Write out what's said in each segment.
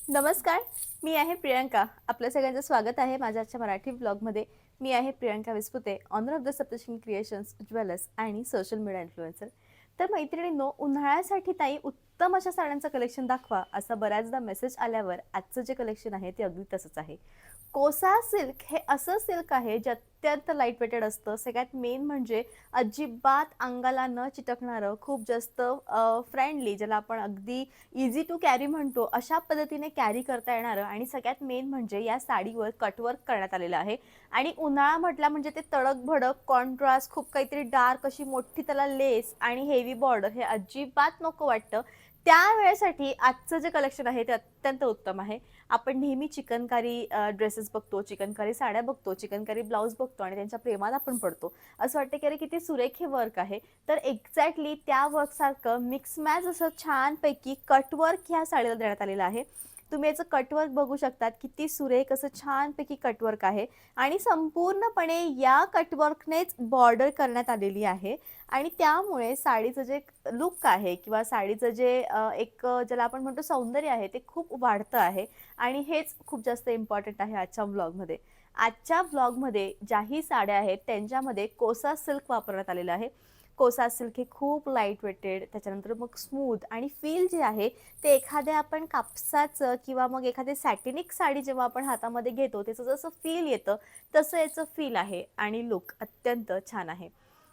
नमस्कार. मी आहे प्रियंका. आपल्या सगळ्यांचं स्वागत आहे माझ्या आजच्या मराठी व्लॉगमध्ये. मी आहे Priyanka Vispute, owner of the Saptashrungi creations, jewellers आणि सोशल मीडिया इन्फ्लुएन्सर. तर मैत्रिणींनो, उन्हाळ्यासाठी ताई उत्तम अशा साड्यांचं कलेक्शन दाखवा, असा बऱ्याचदा मेसेज आल्यावर आजचं जे कलेक्शन आहे ते अगदी तसंच आहे. कोसा सिल्क हे असं सिल्क आहे जे अत्यंत लाईट वेटेड असतं. सगळ्यात मेन म्हणजे अजिबात अंगाला न चिटकणारं, खूप जास्त फ्रेंडली, ज्याला आपण अगदी इझी टू कॅरी म्हणतो, अशा पद्धतीने कॅरी करता येणारं आणि सगळ्यात मेन म्हणजे या साडीवर कटवर्क करण्यात आलेलं आहे. आणि उन्हाळा म्हटला म्हणजे ते तडक-भडक, कॉन्ट्रास्ट, खूप काहीतरी डार्क अशी मोठी त्याला लेस आणि हेवी बॉर्डर हे अजिबात नको वाटतं. त्यावेळेसाठी आजचं जे कलेक्शन आहे ते अत्यंत उत्तम आहे. आपण नेहमी चिकनकारी ड्रेसेस बघतो, चिकनकारी साड्या बघतो, चिकनकारी ब्लाउज बघतो आणि त्यांच्या प्रेमात आपण पडतो. असं वाटतं की अरे किती सुरेख हे वर्क आहे. तर एक्झॅक्टली त्या वर्कसारखं मिक्स मॅच असं छानपैकी कटवर्क ह्या साडीला देण्यात आलेलं आहे. तुम्ही याचं कटवर्क बघू शकतात. किती सुरेख असं छानपैकी कटवर्क आहे आणि संपूर्णपणे या कटवर्कनेच बॉर्डर करण्यात आलेली आहे आणि त्यामुळे साडीचं जे लूक आहे किंवा साडीचं जे ज्याला आपण म्हणतो सौंदर्य आहे ते खूप वाढतं आहे आणि हेच खूप जास्त इम्पॉर्टंट आहे आजच्या व्लॉगमध्ये. आजच्या व्लॉगमध्ये ज्याही साड्या आहेत त्यांच्यामध्ये कोसा सिल्क वापरण्यात आलेलं आहे. कोसा सिल्क हे खूप लाईट वेटेड, त्याच्यानंतर मग स्मूथ आणि फील जे आहे ते एखाद्या आपण कापसाचं किंवा मग एखादी सॅटिनिक साडी जेव्हा आपण हातामध्ये घेतो त्याचं जसं फील येतं तसं याचं फील आहे आणि लुक अत्यंत छान आहे.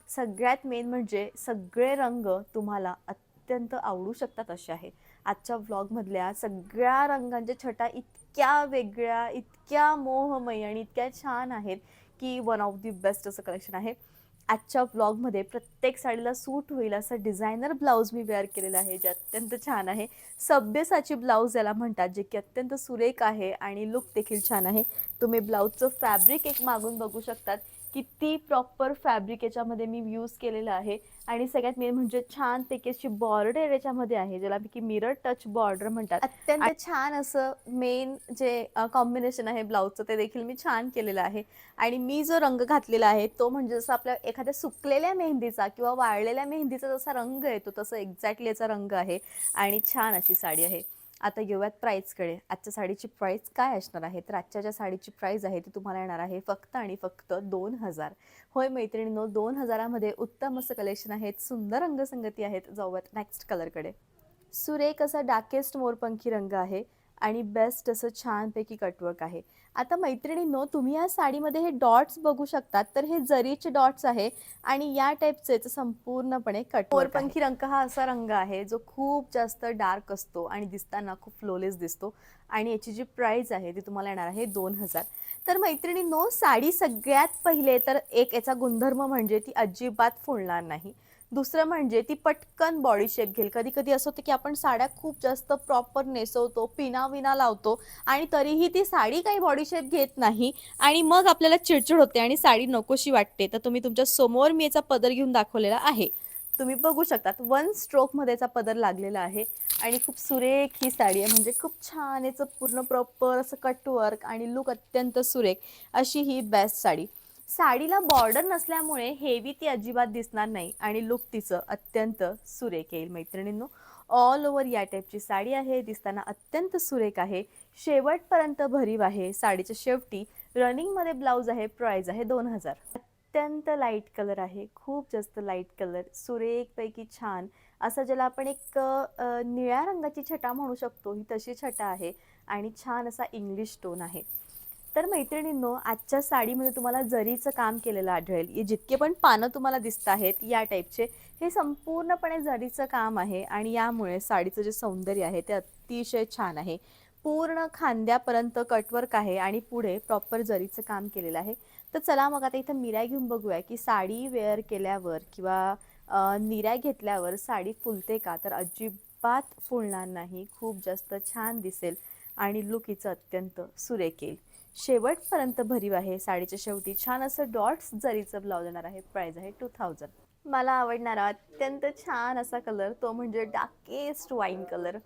सगळ्यात मेन म्हणजे सगळे रंग तुम्हाला अत्यंत आवडू शकतात असे आहे. आजच्या व्लॉगमधल्या सगळ्या रंगांच्या छटा इतक्या वेगळ्या, इतक्या मोहमयी आणि इतक्या छान आहेत की वन ऑफ दी बेस्ट असं कलेक्शन आहे. आजच्या व्लॉगमध्ये प्रत्येक साडीला सूट होईल असं डिझायनर ब्लाऊज मी वेअर केलेलं आहे, जे अत्यंत छान आहे. सभ्यसाची ब्लाऊज याला म्हणतात, जे की अत्यंत सुरेख आहे आणि लुक देखील छान आहे. तुम्ही ब्लाऊजचं फॅब्रिक एक मागून बघू शकतात. किती प्रॉपर फॅब्रिक याच्यामध्ये मी यूज केलेलं आहे आणि सगळ्यात मेन म्हणजे छानपैकी अशी बॉर्डर याच्यामध्ये आहे, ज्याला की मिरर टच बॉर्डर म्हणतात. अत्यंत छान असं मेन जे कॉम्बिनेशन आहे ब्लाऊजचं ते देखील मी छान केलेलं आहे. आणि मी जो रंग घातलेला आहे तो म्हणजे जसं आपल्या एखाद्या सुकलेल्या मेहंदीचा किंवा वाळलेल्या मेहंदीचा जसा रंग येतो तसं एक्झॅक्टली याचा रंग आहे आणि छान अशी साडी आहे. आता येऊयात प्राईसकडे. आजच्या साडीची प्राईस काय असणार आहे? तर आजच्या ज्या साडीची प्राईस आहे ती तुम्हाला येणार आहे फक्त आणि फक्त 2000. होय मैत्रिणींनो, 2000 मध्ये उत्तम असं कलेक्शन आहे, सुंदर रंगसंगती आहेत. जाऊयात नेक्स्ट कलरकडे. सुरेख असा डार्केस्ट मोरपंखी रंग आहे आणि बेस्ट असं छानपैकी कटवर्क आहे. आता मैत्रिणींनो, तुम्ही या साडीमध्ये हे डॉट्स बघू शकतात, तर हे जरीचे डॉट्स आहे आणि या टाईपचे संपूर्णपणे कटवर्क आहे. मोरपंखी रंग हा असा रंग आहे जो खूप जास्त डार्क असतो आणि दिसताना खूप फ्लोलेस दिसतो आणि याची जी प्राइस आहे ती तुम्हाला येणार आहे 2000. तर मैत्रिणींनो, साडी सगळ्यात पहिले तर एक याचा गुणधर्म म्हणजे ती अजिबात फुलणार नाही. दुसरं म्हणजे ती पटकन बॉडी शेप घेईल. कधी-कधी असं होतं की आपण साड्या खूप जास्त प्रॉपर नेसवतो, पिना-विना लावतो आणि तरीही ती साडी काही बॉडी शेप घेत नाही आणि मग आपल्याला चिडचिड होते आणि साडी नकोशी वाटते. तर तुम्ही तुमच्या समोर मी याचा पदर घेऊन दाखवलेला आहे. तुम्ही बघू शकता, वन स्ट्रोकमध्ये याचा पदर लागलेला आहे आणि खूप सुरेख ही साडी आहे. म्हणजे खूप छान याचं पूर्ण प्रॉपर असं कटवर्क आणि लूक अत्यंत सुरेख अशी ही बेस्ट साडी. साडीला बॉर्डर नसल्यामुळे हेवी ती अजिबात दिसणार नाही आणि लुक तिचं अत्यंत सुरेख येईल मैत्रिणींनो. ऑल ओव्हर या टाईपची साडी आहे, दिसताना अत्यंत सुरेख आहे, शेवटपर्यंत भरीव आहे. साडीच्या शेवटी रनिंगमध्ये ब्लाऊज आहे, प्राइस आहे 2000. अत्यंत लाईट कलर आहे, खूप जास्त लाईट कलर, सुरेखपैकी छान असं ज्याला आपण एक निळ्या रंगाची छटा म्हणू शकतो, ही तशी छटा आहे आणि छान असा इंग्लिश टोन आहे. तर मैत्रिणींनो, आजच्या साडीमध्ये तुम्हाला जरीचं काम केलेलं आढळेल. हे जितके पण पानं तुम्हाला दिसत आहेत या टाईपचे, हे संपूर्णपणे जरीचं काम आहे आणि यामुळे साडीचं जे सौंदर्य आहे ते अतिशय छान आहे. पूर्ण खांद्यापर्यंत कटवर्क आहे आणि पुढे प्रॉपर जरीचं काम केलेलं आहे. तर चला मग आता इथं मिऱ्या घेऊन बघूया की साडी वेअर केल्यावर किंवा निऱ्या घेतल्यावर साडी फुलते का? तर अजिबात फुलणार नाही. खूप जास्त छान दिसेल आणि लुक हिचं अत्यंत सुरेख येईल. शेवटपर्यंत भरीव आहे. साडीच्या शेवटी छान असं डॉट्स जरीचं ब्लाउज येणार आहे. प्राइस आहे 2000. मला आवडणारा अत्यंत छान असा कलर तो म्हणजे darkest wine colour.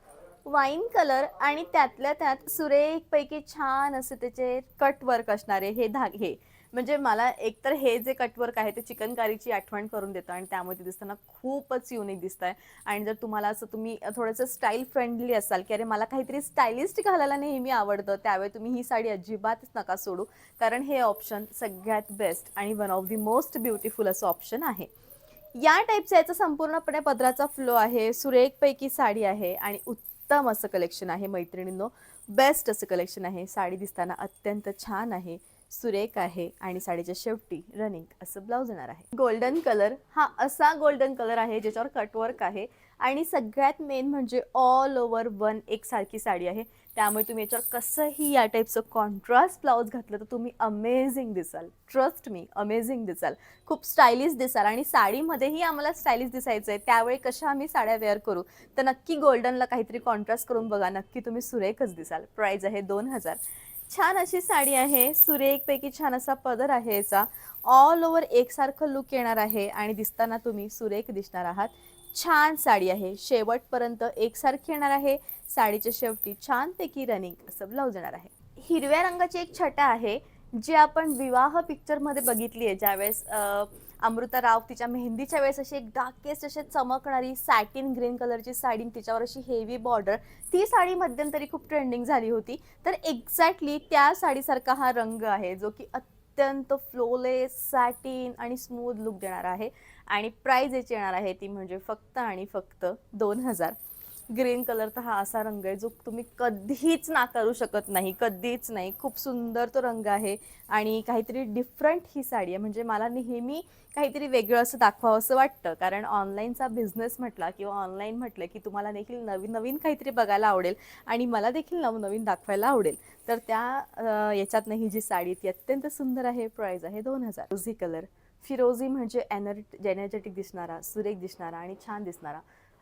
Wine colour आणि त्यातल्या त्यात सुरेखपैकी छान असे त्याचे कट वर्क असणारे हे धागे, म्हणजे मला एकतर हे जे कटवर्क आहे ते चिकनकारीची आठवण करून देतं आणि त्यामुळे ते दिसताना खूपच युनिक दिसत आहे. आणि जर तुम्हाला असं तुम्ही थोडंसं स्टाईल फ्रेंडली असाल, की अरे मला काहीतरी स्टायलिस्ट घालायला नेहमी आवडतं, त्यावेळी तुम्ही ही साडी अजिबातच नका सोडू. कारण हे ऑप्शन सगळ्यात बेस्ट आणि one of the most beautiful असं ऑप्शन आहे. या टाईपचा याचा संपूर्णपणे पदराचा फ्लो आहे, सुरेखपैकी साडी आहे आणि उत्तम असं कलेक्शन आहे मैत्रिणींनो. बेस्ट असं कलेक्शन आहे. साडी दिसताना अत्यंत छान आहे, सुरेख आहे आणि साडीच्या शेवटी रनिंग असं ब्लाऊज येणार आहे. गोल्डन कलर हा असा गोल्डन कलर आहे ज्याच्यावर कटवर्क आहे आणि सगळ्यात मेन म्हणजे ऑल ओव्हर वन एकसारखी साडी आहे. त्यामुळे तुम्ही याच्यावर कसंही या टाईपचं कॉन्ट्रास्ट ब्लाऊज घातलं तर तुम्ही अमेझिंग दिसाल. ट्रस्ट मी, अमेझिंग दिसाल. खूप स्टायलिश दिसाल आणि साडीमध्येही आम्हाला स्टायलिश दिसायचं आहे. त्यावेळी कशा आम्ही साड्या वेअर करू, तर नक्की गोल्डनला काहीतरी कॉन्ट्रास्ट करून बघा. नक्की तुम्ही सुरेखच दिसाल. प्राईज आहे 2000. छान अशी साडी आहे. सुरेखपैकी छान असा पदर आहे याचा. ऑल ओव्हर एकसारखं लुक येणार आहे आणि दिसताना तुम्ही सुरेख दिसणार आहात. छान साडी आहे. शेवटपर्यंत एकसारखी येणार आहे. साडीच्या शेवटी छानपैकी रनिंग असं ब्लाऊज येणार आहे. हिरव्या रंगाची एक छटा आहे, जी आपण विवाह पिक्चरमध्ये बघितली आहे. ज्यावेळेस अमृता राव तिच्या मेहंदीच्या वेळेस अशी एक डार्केस्ट अशी चमकणारी सॅटिन ग्रीन कलरची साडी आणि तिच्यावर अशी हेवी बॉर्डर, ती साडी मध्यंतरी खूप ट्रेंडिंग झाली होती. तर एक्झॅक्टली त्या साडीसारखा हा रंग आहे, जो की अत्यंत फ्लोलेस, सॅटिन आणि स्मूथ लुक देणार आहे. आणि प्राइस याची येणार आहे ती म्हणजे फक्त आणि फक्त 2000. ग्रीन कलर तर हा असा रंग आहे जो तुम्ही कधीच नाकारू शकत नाही, कधीच नाही. खूप सुंदर तो रंग आहे आणि काहीतरी डिफरंट ही साडी आहे. म्हणजे मला नेहमी काहीतरी वेगळं असं दाखवावं असं वाटतं, कारण ऑनलाईनचा बिझनेस म्हटला किंवा ऑनलाईन म्हटलं की तुम्हाला देखील नवीन नवीन काहीतरी बघायला आवडेल आणि मला देखील नवनवीन दाखवायला आवडेल. तर त्या याच्यातनं ही जी साडी ती अत्यंत सुंदर आहे. प्राइस आहे 2000. फिरोझी कलर, फिरोझी म्हणजे एनर्जेटिक दिसणारा, सुरेख दिसणारा आणि छान दिसणारा,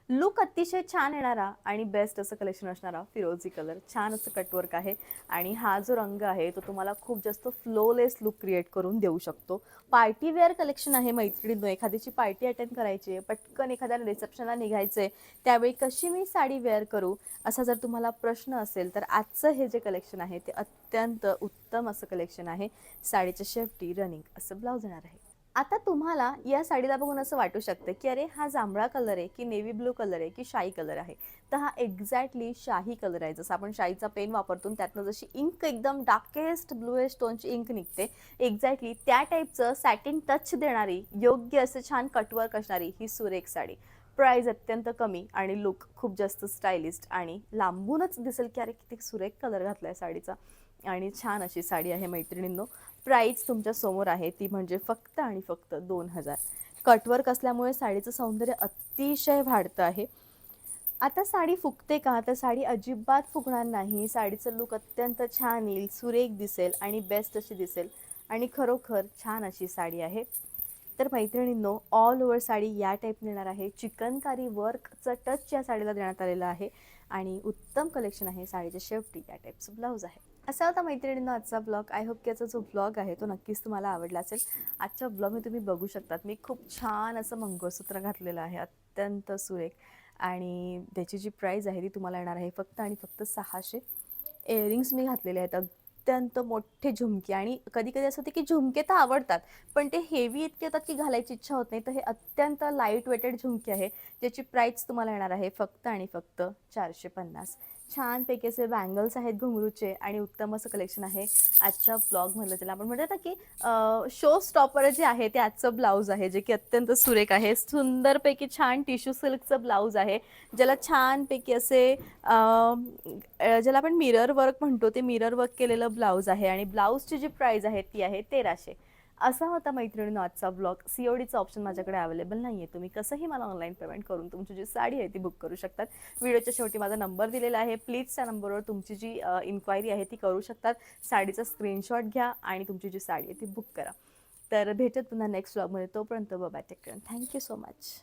लुक अतिशय छान येणारा आणि बेस्ट असं कलेक्शन असणारा फिरोझी कलर. छान असं कटवर्क आहे आणि हा जो रंग आहे तो तुम्हाला खूप जास्त फ्लोलेस लुक क्रिएट करून देऊ शकतो. पार्टी वेअर कलेक्शन आहे मैत्रिणींनो. एखाद्याची पार्टी अटेंड करायची आहे, पटकन एखाद्याला रिसेप्शनला निघायचं आहे, त्यावेळी कशी मी साडी वेअर करू असा जर तुम्हाला प्रश्न असेल, तर आजचं हे जे कलेक्शन आहे ते अत्यंत उत्तम असं कलेक्शन आहे. साडीच्या शेवटी रनिंग असं ब्लाऊज येणार आहे. आता तुम्हाला या साडीला बघून असं वाटू शकतं की अरे हा जांभळा कलर आहे की नेव्ही ब्लू कलर आहे की शाही कलर आहे. तर हा एक्झॅक्टली शाही कलर आहे. जसं आपण शाईचा पेन वापरतो त्यातनं जशी इंक एकदम डार्केस्ट ब्लूएस्ट टोनची इंक निघते, एक्झॅक्टली त्या टाईपचं सॅटिन टच देणारी योग्य असं छान कटवर्क असणारी ही सुरेख साडी. प्राइस अत्यंत कमी आणि लुक खूप जास्त स्टायलिस्ट आणि लांबूनच दिसेल की अरे किती सुरेख कलर घातला आहे साडीचा. आणि छान अशी साडी आहे मैत्रिणींनो. प्राइस तुमच्या समोर आहे ती म्हणजे फक्त आणि फक्त 2000. कटवर्क असल्यामुळे साडीचं सौंदर्य अतिशय वाढतं आहे. आता साडी फुगते का? तर साडी अजिबात फुगणार नाही. साडीचं लुक अत्यंत छान येईल, सुरेख दिसेल आणि बेस्ट अशी दिसेल आणि खरोखर छान अशी साडी आहे. तर मैत्रिणींनो, ऑल ओव्हर साडी या टाईप येणार आहे. चिकनकारी वर्कचं टच या साडीला देण्यात आलेलं आहे आणि उत्तम कलेक्शन आहे. साडीच्या शेवटी या टाईपचं ब्लाऊज आहे. असा होता मैत्रिणींनो आजचा ब्लॉग. आय होप की याचा जो ब्लॉग आहे तो नक्कीच तुम्हाला आवडला असेल. आजच्या ब्लॉगमध्ये तुम्ही बघू शकतात मी खूप छान असं मंगळसूत्र घातलेलं आहे, अत्यंत सुरेख. आणि त्याची जी प्राईज आहे ती तुम्हाला येणार आहे फक्त आणि फक्त 600. इयरिंग्स मी घातलेले आहेत, अत्यंत मोठे झुमके. आणि कधी कधी असं होते की झुमके तर आवडतात पण ते हेवी इतके येतात की घालायची इच्छा होत नाही. तर हे अत्यंत लाईट वेटेड झुमके आहे, ज्याची प्राईस तुम्हाला येणार आहे फक्त आणि फक्त 450. छानपैकी असे बँगल्स आहेत घुंगरूचे आणि उत्तम असं कलेक्शन आहे आजच्या ब्लॉगमधलं. त्याला आपण म्हणतात ना की शो स्टॉपर जे आहे ते आजचं ब्लाऊज आहे, जे की अत्यंत सुरेख आहे. सुंदरपैकी छान टिश्यू सिल्कचं ब्लाऊज आहे, ज्याला छानपैकी असे ज्याला आपण मिरर वर्क म्हणतो ते मिरर वर्क केलेलं ब्लाऊज आहे. आणि ब्लाऊजची जी प्राईज आहे ती आहे 1300. असा होता मैत्रिणींनो आजचा ब्लॉग. सीओडीचा ऑप्शन माझ्याकडे अवेलेबल नाही आहे. तुम्ही कसंही मला ऑनलाईन पेमेंट करून तुमची जी साडी आहे ती बुक करू शकतात. व्हिडिओच्या शेवटी माझा नंबर दिलेला आहे. प्लीज त्या नंबरवर तुमची जी इन्क्वायरी आहे ती करू शकतात. साडीचा स्क्रीनशॉट घ्या आणि तुमची जी साडी आहे ती बुक करा. तर भेटत पुन्हा नेक्स्ट ब्लॉगमध्ये. तोपर्यंत bye, take care, thank you so much.